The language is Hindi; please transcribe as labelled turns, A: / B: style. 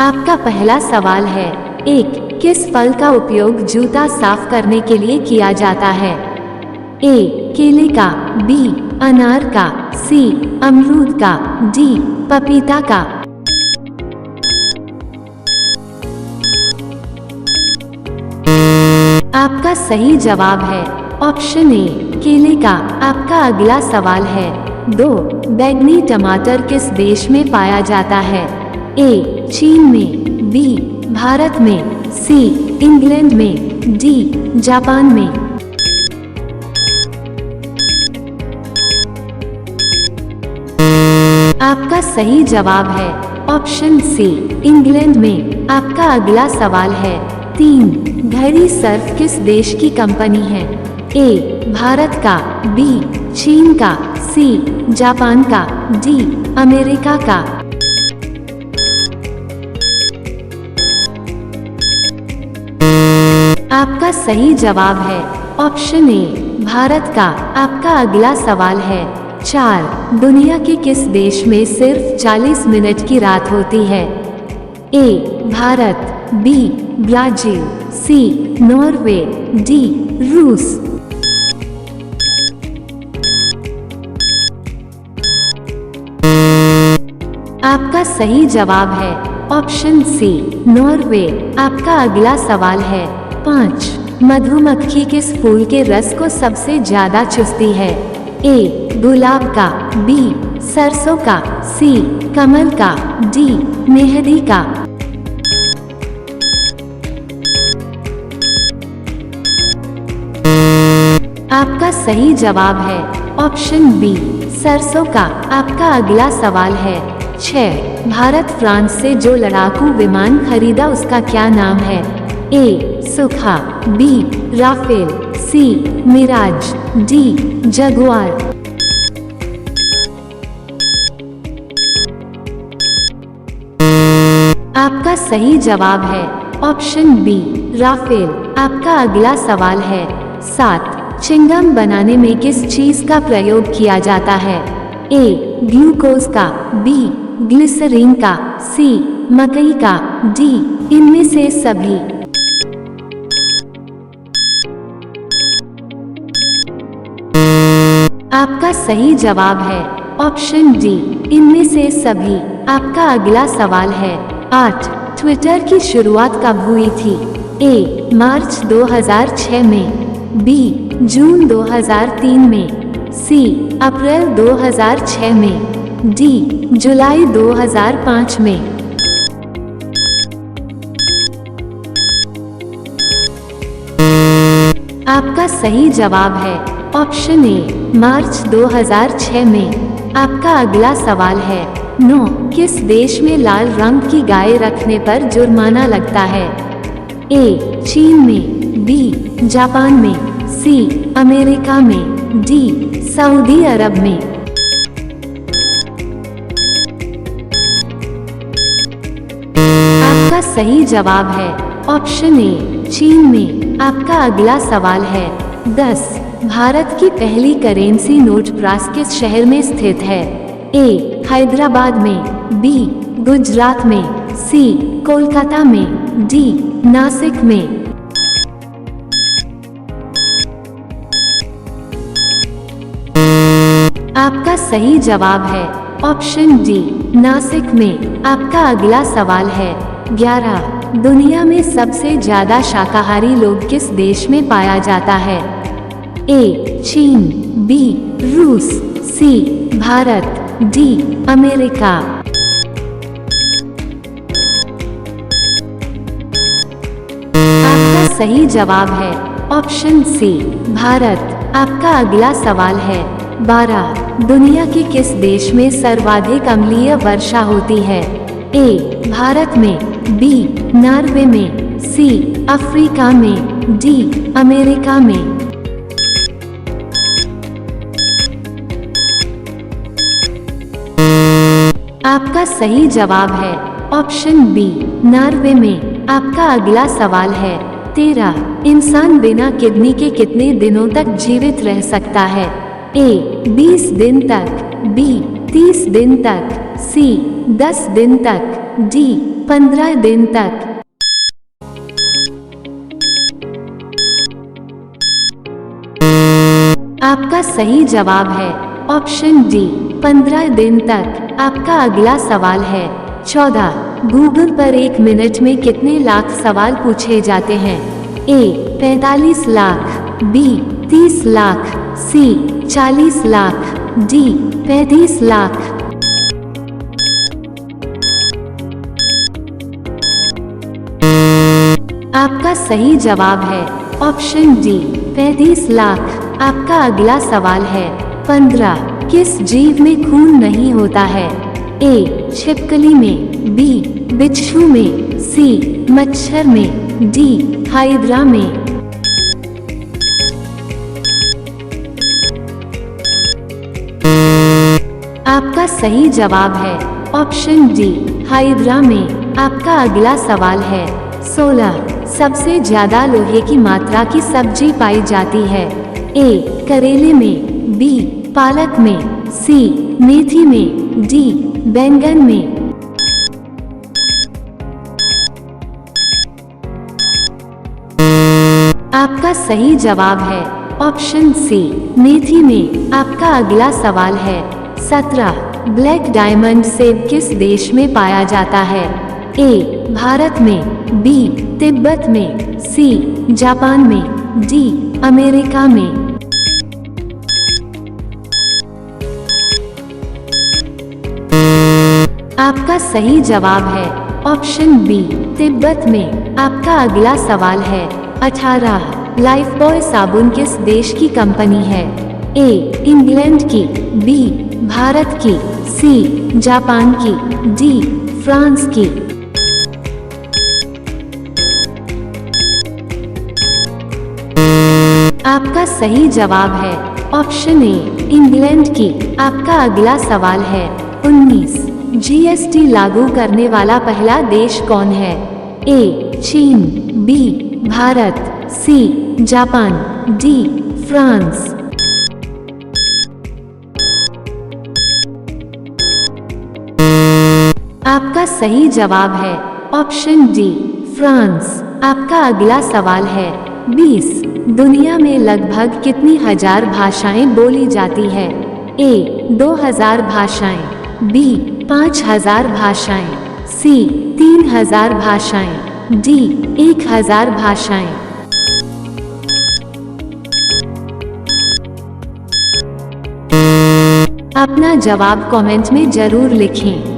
A: आपका पहला सवाल है, एक, किस फल का उपयोग जूता साफ करने के लिए किया जाता है? ए, केले का, बी, अनार का, सी, अमरूद का, डी, पपीता का। आपका सही जवाब है ऑप्शन ए, केले का। आपका अगला सवाल है, 2, बैंगनी टमाटर किस देश में पाया जाता है? ए, चीन में, बी, भारत में, सी, इंग्लैंड में, डी, जापान में। आपका सही जवाब है ऑप्शन सी, इंग्लैंड में। आपका अगला सवाल है, 3, घड़ी सर्फ किस देश की कंपनी है? ए, भारत का, बी, चीन का, सी, जापान का, डी, अमेरिका का। आपका सही जवाब है ऑप्शन ए, भारत का। आपका अगला सवाल है, 4, दुनिया के किस देश में सिर्फ 40 मिनट की रात होती है? ए, भारत, बी, ब्राजील, सी, नॉर्वे, डी, रूस। आपका सही जवाब है ऑप्शन सी, नॉर्वे। आपका अगला सवाल है, 5, मधुमक्खी किस फूल के रस को सबसे ज्यादा चूसती है? ए, गुलाब का, बी, सरसों का, सी, कमल का, डी, मेहंदी का। आपका सही जवाब है ऑप्शन बी, सरसों का। आपका अगला सवाल है, 6, भारत फ्रांस से जो लड़ाकू विमान खरीदा उसका क्या नाम है? ए, सुखा, बी, राफेल, सी, मिराज, डी, जगुआर। आपका सही जवाब है ऑप्शन बी, राफेल। आपका अगला सवाल है, 7, चिंगम बनाने में किस चीज का प्रयोग किया जाता है? ए, ग्लूकोज का, बी, ग्लिसरीन का, सी, मकई का, डी, इनमें से सभी। आपका सही जवाब है ऑप्शन डी, इनमें से सभी। आपका अगला सवाल है, 8, ट्विटर की शुरुआत कब हुई थी? ए, मार्च 2006 में, बी, जून 2003 में, सी, अप्रैल 2006 में, डी, जुलाई 2005 में। आपका सही जवाब है ऑप्शन ए, मार्च 2006 में। आपका अगला सवाल है, 9, किस देश में लाल रंग की गाय रखने पर जुर्माना लगता है? ए, चीन में, बी, जापान में, सी, अमेरिका में, डी, सऊदी अरब में। आपका सही जवाब है ऑप्शन ए, चीन में। आपका अगला सवाल है, 10, भारत की पहली करेंसी नोट प्रास किस शहर में स्थित है? ए, हैदराबाद में, बी, गुजरात में, सी, कोलकाता में, डी, नासिक में। आपका सही जवाब है ऑप्शन डी, नासिक में। आपका अगला सवाल है, 11, दुनिया में सबसे ज्यादा शाकाहारी लोग किस देश में पाया जाता है? ए, चीन, बी, रूस, सी, भारत, डी, अमेरिका। आपका सही जवाब है ऑप्शन सी, भारत। आपका अगला सवाल है, 12, दुनिया के किस देश में सर्वाधिक अम्लीय वर्षा होती है? ए, भारत में, बी, नॉर्वे में, सी, अफ्रीका में, डी, अमेरिका में। आपका सही जवाब है ऑप्शन बी, नॉर्वे में। आपका अगला सवाल है, 13, इंसान बिना किडनी के कितने दिनों तक जीवित रह सकता है? ए, 20 दिन तक, बी, 30 दिन तक, सी, 10 दिन तक, डी, 15 दिन तक। आपका सही जवाब है ऑप्शन डी 15 दिन तक। आपका अगला सवाल है 14। गूगल पर 1 मिनट में कितने लाख सवाल पूछे जाते हैं? ए 45 लाख, बी 30 लाख, सी 40 लाख, डी 35 लाख। आपका सही जवाब है ऑप्शन डी 35 लाख। आपका अगला सवाल है 15। किस जीव में खून नहीं होता है? ए छिपकली में, बी बिच्छू में, सी मच्छर में, डी हाइड्रा में। आपका सही जवाब है ऑप्शन डी हाइड्रा में। आपका अगला सवाल है 16। सबसे ज्यादा लोहे की मात्रा की सब्जी पाई जाती है? ए करेले में, बी पालक में, सी मेथी में, डी बैंगन में। आपका सही जवाब है ऑप्शन सी मेथी में। आपका अगला सवाल है 17। ब्लैक डायमंड सेब किस देश में पाया जाता है? ए भारत में, बी तिब्बत में, सी जापान में, डी अमेरिका में। आपका सही जवाब है ऑप्शन बी तिब्बत में। आपका अगला सवाल है 18। लाइफबॉय साबुन किस देश की कंपनी है? ए इंग्लैंड की, बी भारत की, सी जापान की, डी फ्रांस की। आपका सही जवाब है ऑप्शन ए इंग्लैंड की। आपका अगला सवाल है 19। जीएसटी लागू करने वाला पहला देश कौन है? ए चीन, B Bharat, C Japan, D France. आपका सही जवाब है ऑप्शन डी फ्रांस। आपका अगला सवाल है 20। दुनिया में लगभग कितनी हजार भाषाएं बोली जाती है? ए 2000 भाषाएं, बी 5000 भाषाएं, सी 3000 भाषाएं, डी 1000 भाषाएं। अपना जवाब कमेंट में जरूर लिखें।